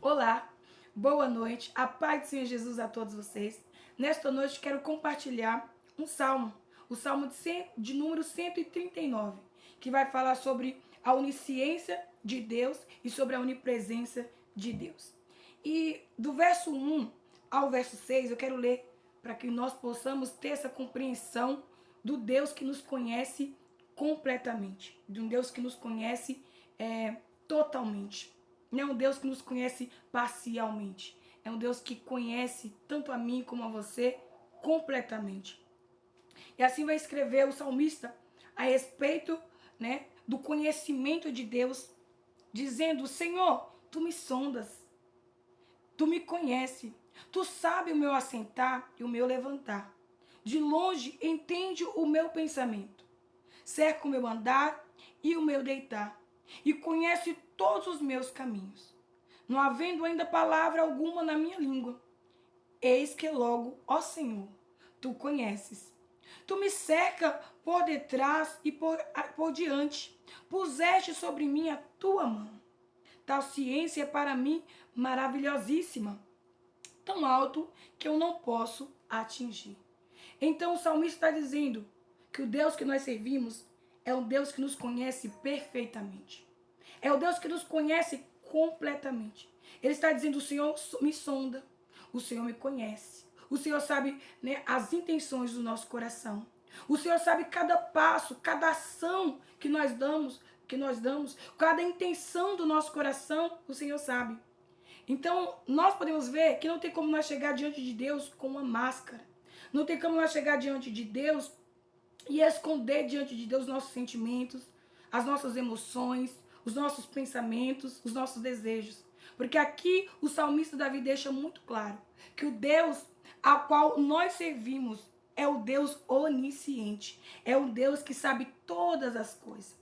Olá, boa noite, a paz do Senhor Jesus a todos vocês. Nesta noite quero compartilhar um salmo, o salmo de número 139, que vai falar sobre a onisciência de Deus e sobre a onipresença de Deus. E do verso 1 ao verso 6 eu quero ler para que nós possamos ter essa compreensão do Deus que nos conhece completamente, de um Deus que nos conhece totalmente. Não é um Deus que nos conhece parcialmente. É um Deus que conhece tanto a mim como a você completamente. E assim vai escrever o salmista a respeito, do conhecimento de Deus, dizendo: Senhor, tu me sondas, tu me conhece, tu sabe o meu assentar e o meu levantar. De longe entende o meu pensamento, cerca o meu andar e o meu deitar, e conhece todos os meus caminhos, não havendo ainda palavra alguma na minha língua. Eis que logo, ó Senhor, tu conheces. Tu me cerca por detrás e por diante, puseste sobre mim a tua mão. Tal ciência é para mim maravilhosíssima, tão alto que eu não posso atingir. Então o salmista está dizendo que o Deus que nós servimos é um Deus que nos conhece perfeitamente. É o Deus que nos conhece completamente. Ele está dizendo: o Senhor me sonda, o Senhor me conhece. O Senhor sabe, as intenções do nosso coração. O Senhor sabe cada passo, cada ação que nós damos, cada intenção do nosso coração, o Senhor sabe. Então, nós podemos ver que não tem como nós chegar diante de Deus com uma máscara. Não tem como nós chegar diante de Deus e esconder diante de Deus os nossos sentimentos, as nossas emoções, os nossos pensamentos, os nossos desejos. Porque aqui o salmista Davi deixa muito claro que o Deus a qual nós servimos é o Deus onisciente, é o Deus que sabe todas as coisas.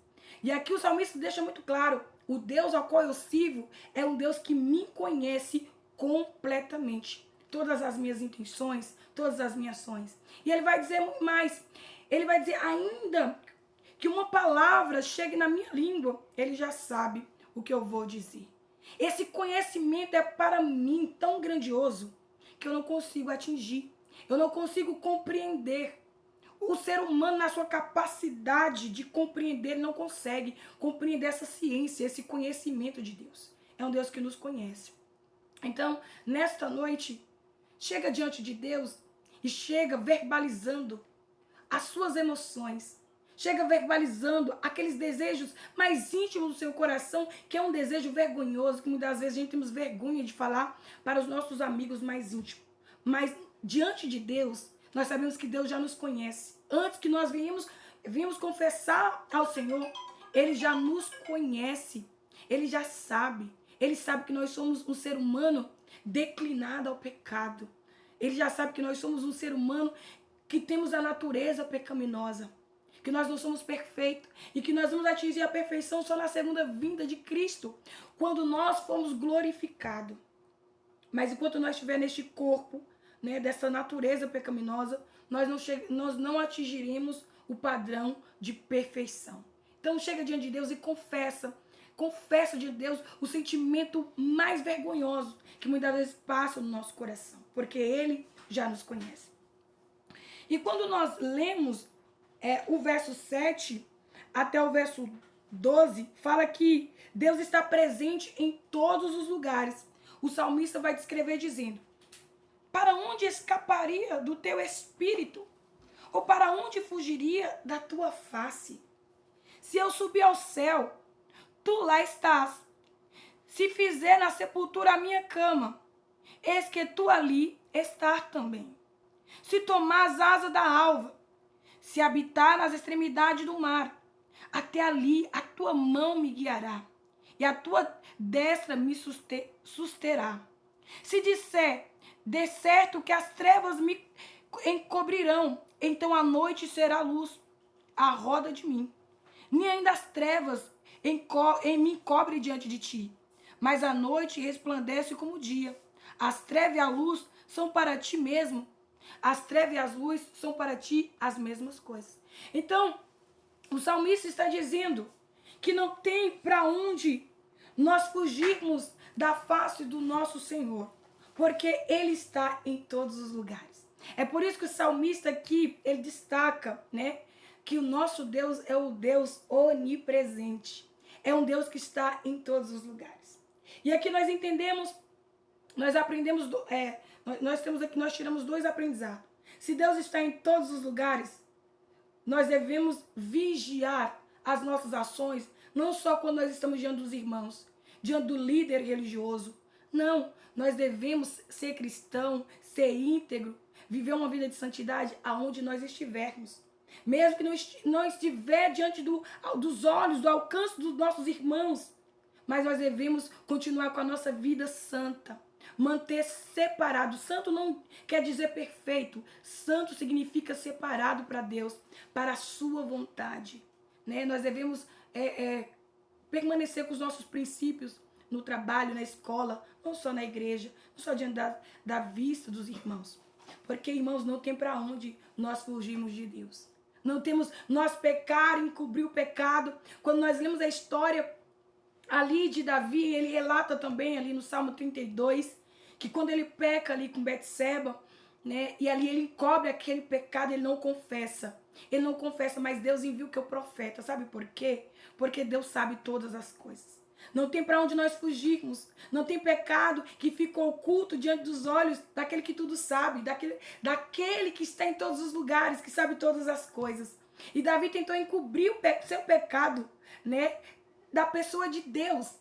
E aqui o salmista deixa muito claro: o Deus ao qual eu sirvo é um Deus que me conhece completamente. Todas as minhas intenções, todas as minhas ações. E ele vai dizer muito mais. Ele vai dizer: ainda que uma palavra chegue na minha língua, ele já sabe o que eu vou dizer. Esse conhecimento é para mim tão grandioso que eu não consigo atingir. Eu não consigo compreender. O ser humano, na sua capacidade de compreender, não consegue compreender essa ciência, esse conhecimento de Deus. É um Deus que nos conhece. Então, nesta noite, chega diante de Deus e chega verbalizando as suas emoções. Chega verbalizando aqueles desejos mais íntimos do seu coração, que é um desejo vergonhoso, que muitas vezes a gente temos vergonha de falar para os nossos amigos mais íntimos. Mas diante de Deus, nós sabemos que Deus já nos conhece. Antes que nós viemos confessar ao Senhor, Ele já nos conhece. Ele já sabe. Ele sabe que nós somos um ser humano declinado ao pecado. Ele já sabe que nós somos um ser humano que temos a natureza pecaminosa, que nós não somos perfeitos e que nós vamos atingir a perfeição só na segunda vinda de Cristo, quando nós formos glorificados. Mas enquanto nós estivermos neste corpo, dessa natureza pecaminosa, nós não atingiremos o padrão de perfeição. Então chega diante de Deus e confessa diante de Deus o sentimento mais vergonhoso que muitas vezes passa no nosso coração, porque Ele já nos conhece. E quando nós lemos o verso 7 até o verso 12, fala que Deus está presente em todos os lugares. O salmista vai descrever dizendo: para onde escaparia do teu espírito? Ou para onde fugiria da tua face? Se eu subir ao céu, tu lá estás. Se fizer na sepultura a minha cama, eis que tu ali estás também. Se tomar as asas da alva, se habitar nas extremidades do mar, até ali a tua mão me guiará, e a tua destra me susterá. Se disser, de certo que as trevas me encobrirão, então a noite será luz à roda de mim. Nem ainda as trevas me encobrem diante de ti, mas a noite resplandece como o dia. As trevas e a luz são para ti mesmo. As trevas e as luzes são para ti as mesmas coisas. Então, o salmista está dizendo que não tem para onde nós fugirmos da face do nosso Senhor, porque Ele está em todos os lugares. É por isso que o salmista aqui, ele destaca, né, que o nosso Deus é o Deus onipresente. É um Deus que está em todos os lugares. E aqui nós entendemos, nós aprendemos, nós tiramos dois aprendizados. Se Deus está em todos os lugares, nós devemos vigiar as nossas ações, não só quando nós estamos diante dos irmãos, diante do líder religioso. Não, nós devemos ser cristão, ser íntegro, viver uma vida de santidade aonde nós estivermos. Mesmo que não estiver diante dos olhos, do alcance dos nossos irmãos, mas nós devemos continuar com a nossa vida santa. Manter separado. Santo não quer dizer perfeito. Santo significa separado para Deus, para a sua vontade. Né? Nós devemos permanecer com os nossos princípios no trabalho, na escola, não só na igreja, não só diante da vista dos irmãos. Porque, irmãos, não tem para onde nós fugirmos de Deus. Não temos nós pecar, encobrir o pecado. Quando nós lemos a história ali de Davi, ele relata também ali no Salmo 32, que quando ele peca ali com Betseba, né, e ali ele encobre aquele pecado, ele não confessa. Ele não confessa, mas Deus envia o que é o profeta. Sabe por quê? Porque Deus sabe todas as coisas. Não tem para onde nós fugirmos. Não tem pecado que fica oculto diante dos olhos daquele que tudo sabe, daquele que está em todos os lugares, que sabe todas as coisas. E Davi tentou encobrir o seu pecado, né, da pessoa de Deus.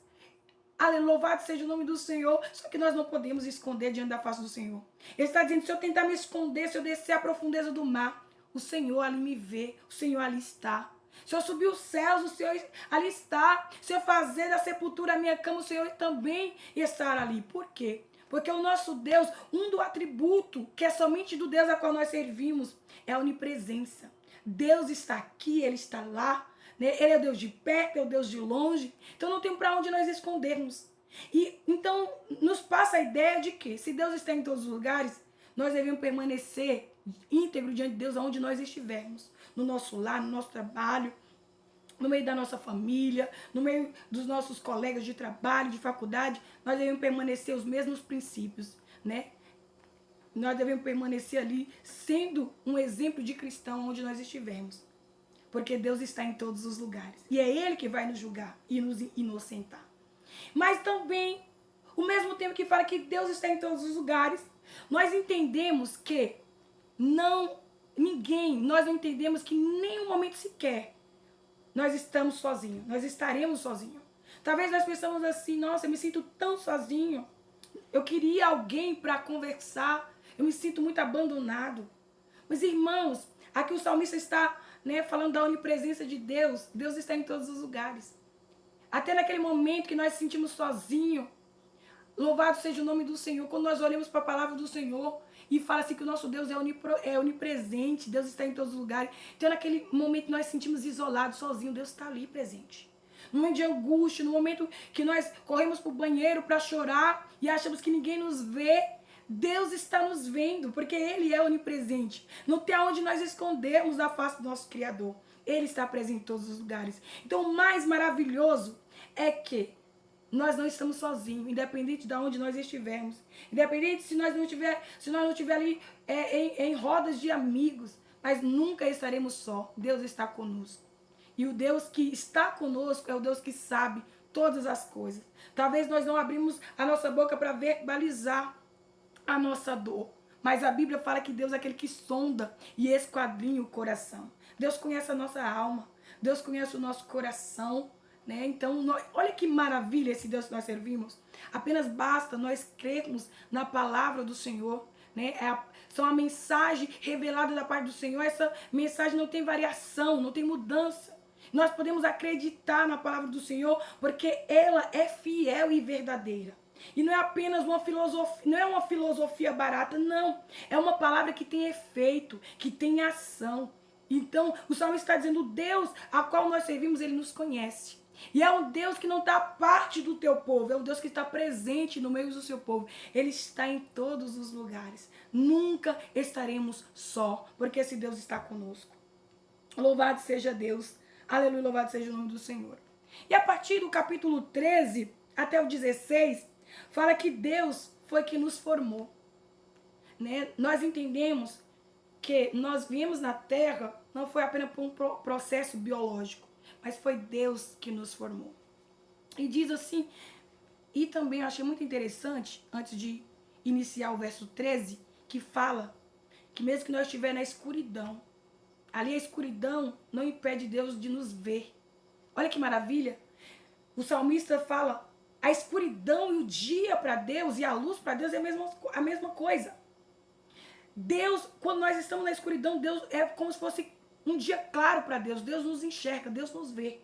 Aleluia, louvado seja o nome do Senhor. Só que nós não podemos esconder diante da face do Senhor. Ele está dizendo, se eu tentar me esconder, se eu descer à profundeza do mar, o Senhor ali me vê, o Senhor ali está. Se eu subir os céus, o Senhor ali está. Se eu fazer da sepultura a minha cama, o Senhor também estará ali. Por quê? Porque o nosso Deus, um do atributo que é somente do Deus a qual nós servimos, é a onipresença. Deus está aqui, Ele está lá. Né? Ele é o Deus de perto, é o Deus de longe. Então não tem para onde nós escondermos. E então nos passa a ideia de que se Deus está em todos os lugares, nós devemos permanecer íntegro diante de Deus aonde nós estivermos. No nosso lar, no nosso trabalho, no meio da nossa família, no meio dos nossos colegas de trabalho, de faculdade, nós devemos permanecer os mesmos princípios, né? Nós devemos permanecer ali sendo um exemplo de cristão onde nós estivermos. Porque Deus está em todos os lugares. E é Ele que vai nos julgar e nos inocentar. Mas também, ao mesmo tempo que fala que Deus está em todos os lugares, nós entendemos que nós não entendemos que em nenhum momento sequer nós estamos sozinhos, nós estaremos sozinhos. Talvez nós pensamos assim, nossa, eu me sinto tão sozinho, eu queria alguém para conversar, eu me sinto muito abandonado. Mas irmãos, aqui o salmista está, né, falando da onipresença de Deus. Deus está em todos os lugares. Até naquele momento que nós nos sentimos sozinhos, louvado seja o nome do Senhor, quando nós olhamos para a palavra do Senhor e fala assim que o nosso Deus é onipresente, Deus está em todos os lugares. Então naquele momento que nós nos sentimos isolados, sozinhos, Deus está ali presente. No momento de angústia, no momento que nós corremos para o banheiro para chorar e achamos que ninguém nos vê, Deus está nos vendo, porque Ele é onipresente. Não tem aonde nós escondermos da face do nosso Criador. Ele está presente em todos os lugares. Então o mais maravilhoso é que nós não estamos sozinhos, independente de onde nós estivermos. Independente se nós não estiver ali em rodas de amigos, mas nunca estaremos só. Deus está conosco. E o Deus que está conosco é o Deus que sabe todas as coisas. Talvez nós não abrimos a nossa boca para verbalizar a nossa dor. Mas a Bíblia fala que Deus é aquele que sonda e esquadrinha o coração. Deus conhece a nossa alma. Deus conhece o nosso coração. Né? Então, olha que maravilha esse Deus que nós servimos. Apenas basta nós crermos na palavra do Senhor. Né? São a mensagem revelada da parte do Senhor. Essa mensagem não tem variação, não tem mudança. Nós podemos acreditar na palavra do Senhor porque ela é fiel e verdadeira. E não é apenas uma filosofia, não é uma filosofia barata, não. É uma palavra que tem efeito, que tem ação. Então, o Salmo está dizendo, o Deus a qual nós servimos, Ele nos conhece. E é um Deus que não está parte do teu povo, é um Deus que está presente no meio do seu povo. Ele está em todos os lugares. Nunca estaremos só, porque esse Deus está conosco. Louvado seja Deus. Aleluia, louvado seja o nome do Senhor. E a partir do capítulo 13 até o 16, Fala que Deus foi que nos formou, né? Nós entendemos que nós viemos na Terra não foi apenas por um processo biológico, mas foi Deus que nos formou. E diz assim, e também eu achei muito interessante, antes de iniciar o verso 13, que fala que mesmo que nós estivermos na escuridão, ali a escuridão não impede Deus de nos ver. Olha que maravilha. O salmista fala, a escuridão e o dia para Deus e a luz para Deus é a mesma coisa. Deus, quando nós estamos na escuridão, Deus é como se fosse um dia claro para Deus. Deus nos enxerga, Deus nos vê.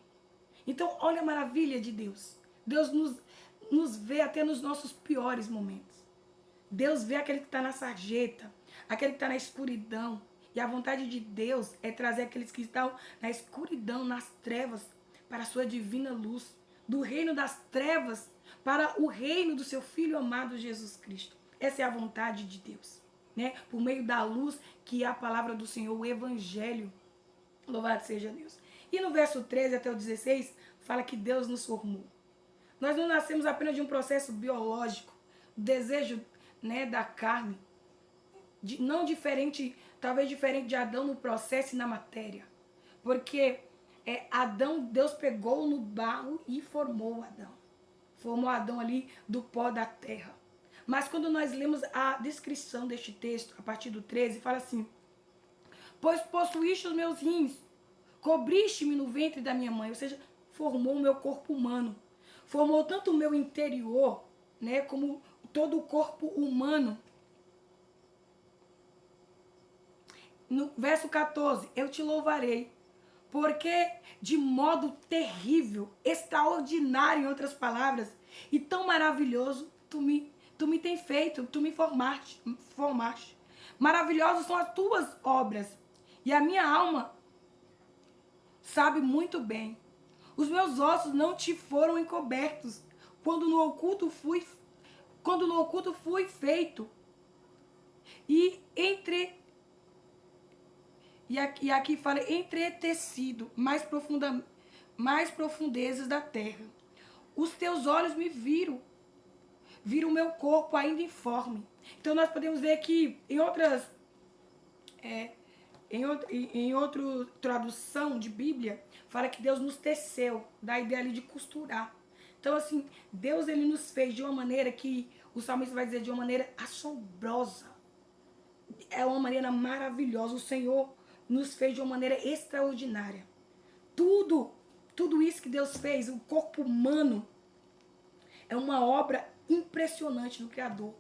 Então, olha a maravilha de Deus. Deus nos vê até nos nossos piores momentos. Deus vê aquele que está na sarjeta, aquele que está na escuridão. E a vontade de Deus é trazer aqueles que estão na escuridão, nas trevas, para a sua divina luz. Do reino das trevas para o reino do seu Filho amado Jesus Cristo. Essa é a vontade de Deus, né? Por meio da luz que é a palavra do Senhor, o Evangelho. Louvado seja Deus. E no verso 13 até o 16, fala que Deus nos formou. Nós não nascemos apenas de um processo biológico, desejo, né, da carne, não diferente, talvez diferente de Adão no processo e na matéria. Porque Adão, Deus pegou no barro e formou Adão. Formou Adão ali do pó da terra. Mas quando nós lemos a descrição deste texto, a partir do 13, fala assim: pois possuíste os meus rins, cobriste-me no ventre da minha mãe. Ou seja, formou o meu corpo humano. Formou tanto o meu interior, né, como todo o corpo humano. No verso 14, eu te louvarei, porque de modo terrível, extraordinário, em outras palavras, e tão maravilhoso, tu me tem feito, tu me formaste. Maravilhosas são as tuas obras, e a minha alma sabe muito bem. Os meus ossos não te foram encobertos, quando no oculto fui feito, e aqui fala entretecido, mais profundezas da terra. Os teus olhos me viram o meu corpo ainda informe. Então nós podemos ver que em outra tradução de Bíblia, fala que Deus nos teceu, dá a ideia ali de costurar. Então assim, Deus ele nos fez de uma maneira que o salmista vai dizer de uma maneira assombrosa. É uma maneira maravilhosa. O Senhor nos fez de uma maneira extraordinária. Tudo isso que Deus fez, o corpo humano, é uma obra impressionante do Criador.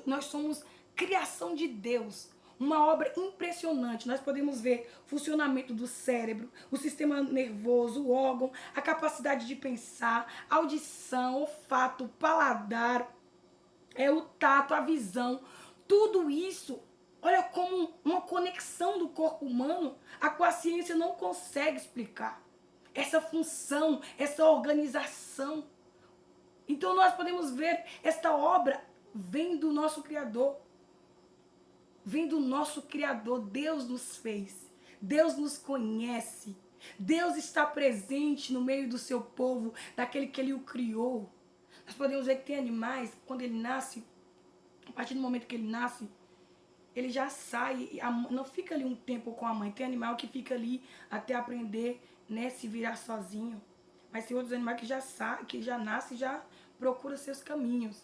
Nós somos criação de Deus. Uma obra impressionante. Nós podemos ver o funcionamento do cérebro, o sistema nervoso, o órgão, a capacidade de pensar, audição, olfato, paladar, o tato, a visão. Tudo isso, olha como uma conexão do corpo humano, a qual a ciência não consegue explicar. Essa função, essa organização. Então nós podemos ver esta obra vem do nosso Criador. Vem do nosso Criador. Deus nos fez. Deus nos conhece. Deus está presente no meio do seu povo, daquele que ele o criou. Nós podemos ver que tem animais, quando ele nasce, a partir do momento que ele nasce, ele já sai, não fica ali um tempo com a mãe. Tem animal que fica ali até aprender, né, se virar sozinho. Mas tem outros animais que já nasce e já procura seus caminhos,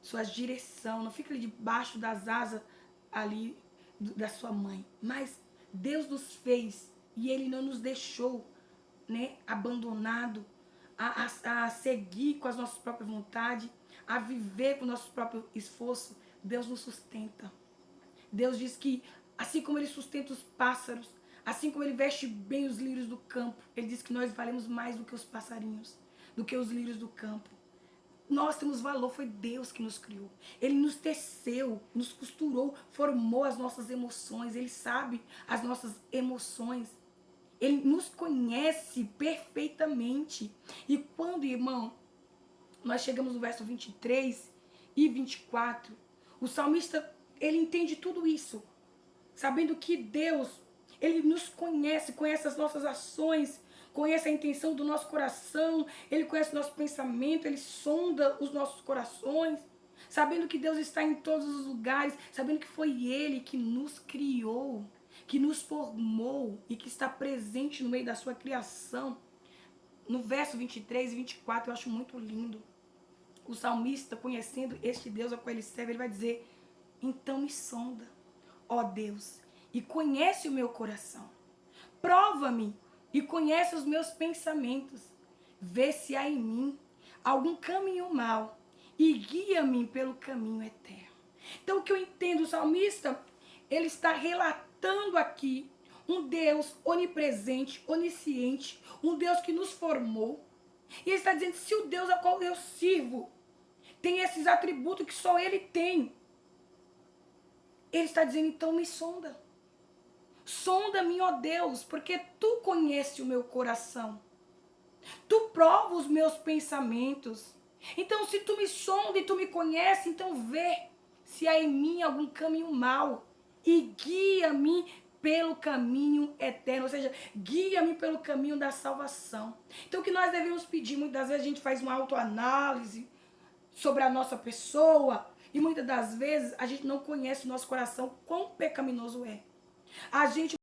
suas direção. Não fica ali debaixo das asas ali da sua mãe. Mas Deus nos fez e ele não nos deixou, né, abandonado a seguir com as nossas próprias vontades, a viver com o nosso próprio esforço. Deus nos sustenta. Deus diz que assim como ele sustenta os pássaros, assim como ele veste bem os lírios do campo, ele diz que nós valemos mais do que os passarinhos, do que os lírios do campo. Nós temos valor, foi Deus que nos criou. Ele nos teceu, nos costurou, formou as nossas emoções. Ele sabe as nossas emoções. Ele nos conhece perfeitamente. E quando, irmão, nós chegamos no verso 23 e 24, o salmista, ele entende tudo isso, sabendo que Deus, ele nos conhece as nossas ações, conhece a intenção do nosso coração, Ele conhece o nosso pensamento, Ele sonda os nossos corações, sabendo que Deus está em todos os lugares, sabendo que foi Ele que nos criou, que nos formou e que está presente no meio da sua criação. No verso 23 e 24, eu acho muito lindo. O salmista, conhecendo este Deus a qual ele serve, ele vai dizer: então me sonda, ó Deus, e conhece o meu coração. Prova-me e conhece os meus pensamentos. Vê se há em mim algum caminho mau e guia-me pelo caminho eterno. Então, o que eu entendo, o salmista, ele está relatando aqui um Deus onipresente, onisciente, um Deus que nos formou. E ele está dizendo, se o Deus a qual eu sirvo tem esses atributos que só ele tem, ele está dizendo, então me sonda. Sonda-me, ó Deus, porque tu conheces o meu coração. Tu prova os meus pensamentos. Então, se tu me sonda e tu me conheces, então vê se há em mim algum caminho mau e guia-me pelo caminho eterno, ou seja, guia-me pelo caminho da salvação. Então, o que nós devemos pedir, muitas vezes a gente faz uma autoanálise sobre a nossa pessoa e muitas das vezes a gente não conhece o nosso coração, quão pecaminoso é. A gente